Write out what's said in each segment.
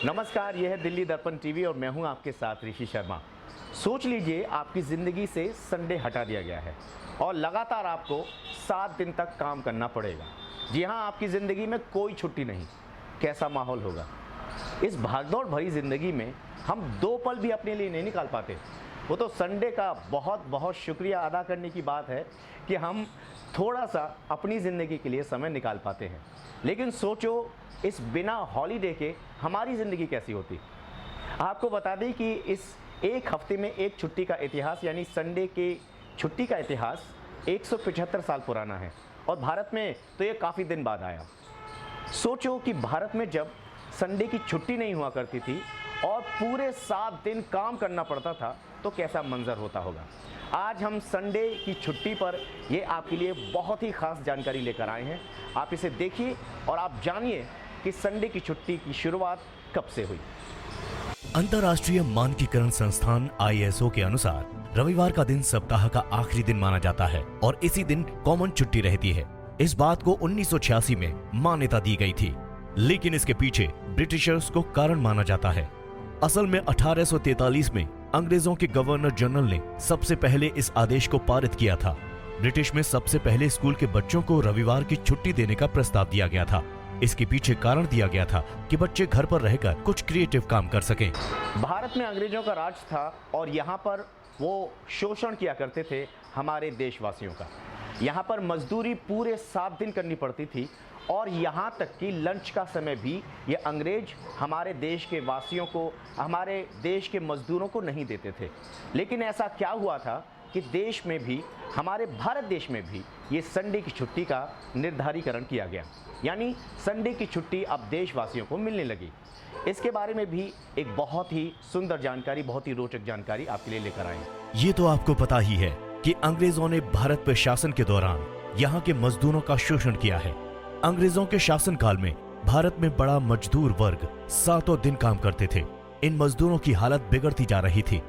नमस्कार, यह है दिल्ली दर्पण टीवी और मैं हूं आपके साथ ऋषि शर्मा। सोच लीजिए आपकी ज़िंदगी से संडे हटा दिया गया है और लगातार आपको 7 दिन तक काम करना पड़ेगा। जी हाँ, आपकी ज़िंदगी में कोई छुट्टी नहीं। कैसा माहौल होगा? इस भागदौड़ भरी ज़िंदगी में हम 2 पल भी अपने लिए नहीं निकाल पाते। वो तो संडे का बहुत बहुत शुक्रिया अदा करने की बात है कि हम थोड़ा सा अपनी ज़िंदगी के लिए समय निकाल पाते हैं। लेकिन सोचो, इस बिना हॉलीडे के हमारी ज़िंदगी कैसी होती। आपको बता दें कि इस एक हफ्ते में एक छुट्टी का इतिहास यानी संडे के छुट्टी का इतिहास 175 साल पुराना है और भारत में तो ये काफ़ी दिन बाद आया। सोचो कि भारत में जब संडे की छुट्टी नहीं हुआ करती थी और पूरे 7 दिन काम करना पड़ता था तो कैसा मंजर होता होगा। आज हम संडे की छुट्टी पर ये आपके लिए बहुत ही खास जानकारी लेकर आए हैं। आप इसे देखिए और आप जानिए कि संडे की छुट्टी की शुरुआत कब से हुई। अंतर्राष्ट्रीय मानकीकरण संस्थान ISO के अनुसार रविवार का दिन सप्ताह का आखिरी दिन माना जाता है और इसी दिन कॉमन छुट्टी रहती है। इस बात को 1986 में मान्यता दी गई थी, लेकिन इसके पीछे ब्रिटिशर्स को कारण माना जाता है। असल में 1843 में अंग्रेजों के गवर्नर जनरल ने सबसे पहले इस आदेश को पारित किया था। ब्रिटिश में सबसे पहले स्कूल के बच्चों को रविवार की छुट्टी देने का प्रस्ताव दिया गया था। इसके पीछे कारण दिया गया था कि बच्चे घर पर रहकर कुछ क्रिएटिव काम कर सकें। भारत में अंग्रेजों का राज था और यहाँ पर वो शोषण किया करते थे हमारे देशवासियों का। यहाँ पर मजदूरी पूरे 7 दिन करनी पड़ती थी और यहाँ तक कि लंच का समय भी ये अंग्रेज हमारे देश के वासियों को, हमारे देश के मजदूरों को नहीं देते थे। लेकिन ऐसा क्या हुआ था कि देश में भी, हमारे भारत देश में भी ये संडे की छुट्टी का निर्धारीकरण किया गया, यानी संडे की छुट्टी अब देशवासियों को मिलने लगी। इसके बारे में भी एक बहुत ही सुंदर जानकारी, बहुत ही रोचक जानकारी आपके लिए लेकर आए हैं। ये तो आपको पता ही है कि अंग्रेजों ने भारत पर शासन के दौरान यहाँ के मजदूरों का शोषण किया है। अंग्रेजों के शासनकाल में भारत में बड़ा मजदूर वर्ग 7 दिन काम करते थे। इन मजदूरों की हालत बिगड़ती जा रही थी।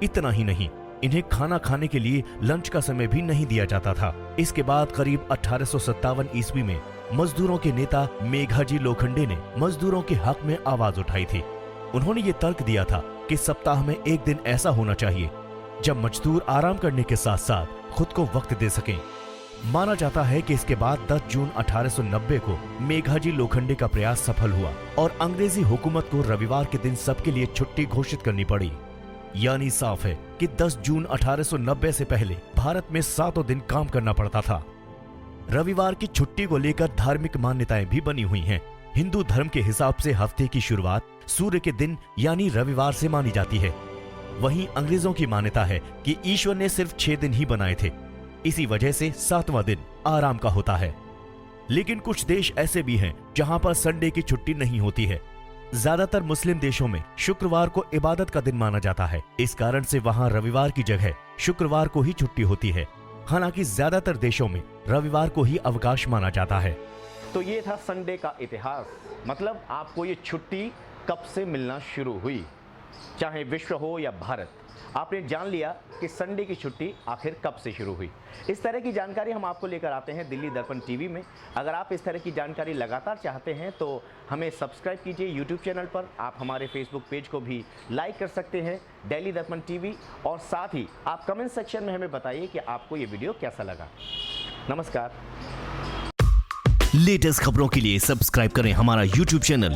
इतना ही नहीं, इन्हें खाना खाने के लिए लंच का समय भी नहीं दिया जाता था। इसके बाद करीब 1857 ईस्वी में मजदूरों के नेता मेघाजी लोखंडे ने मजदूरों के हक में आवाज उठाई थी। उन्होंने ये तर्क दिया था कि सप्ताह में एक दिन ऐसा होना चाहिए जब मजदूर आराम करने के साथ साथ खुद को वक्त दे सकें। माना जाता है कि इसके बाद 10 जून 1890 को मेघाजी लोखंडे का प्रयास सफल हुआ और अंग्रेजी हुकूमत को रविवार के दिन सबके लिए छुट्टी घोषित करनी पड़ी। यानी साफ है कि 10 जून 1890 से पहले भारत में 7 दिन काम करना पड़ता था। रविवार की छुट्टी को लेकर धार्मिक मान्यताएं भी बनी हुई हैं। हिंदू धर्म के हिसाब से हफ्ते की शुरुआत सूर्य के दिन यानी रविवार से मानी जाती है। वहीं अंग्रेजों की मान्यता है कि ईश्वर ने सिर्फ 6 दिन ही बनाए थे, इसी वजह से 7वां दिन आराम का होता है। लेकिन कुछ देश ऐसे भी हैं जहां पर संडे की छुट्टी नहीं होती है। ज्यादातर मुस्लिम देशों में शुक्रवार को इबादत का दिन माना जाता है। इस कारण से वहां रविवार की जगह शुक्रवार को ही छुट्टी होती है। हालांकि ज्यादातर देशों में रविवार को ही अवकाश माना जाता है। तो ये था संडे का इतिहास। मतलब आपको ये छुट्टी कब से मिलना शुरू हुई, चाहे विश्व हो या भारत। आपने जान लिया कि संडे की छुट्टी आखिर कब से शुरू हुई। इस तरह की जानकारी हम आपको लेकर आते हैं दिल्ली दर्पण टीवी में। अगर आप इस तरह की जानकारी लगातार चाहते हैं तो हमें सब्सक्राइब कीजिए यूट्यूब चैनल पर। आप हमारे फेसबुक पेज को भी लाइक कर सकते हैं, दिल्ली दर्पण टीवी, और साथ ही आप कमेंट सेक्शन में हमें बताइए कि आपको ये वीडियो कैसा लगा। नमस्कार। लेटेस्ट खबरों के लिए सब्सक्राइब करें हमारा यूट्यूब चैनल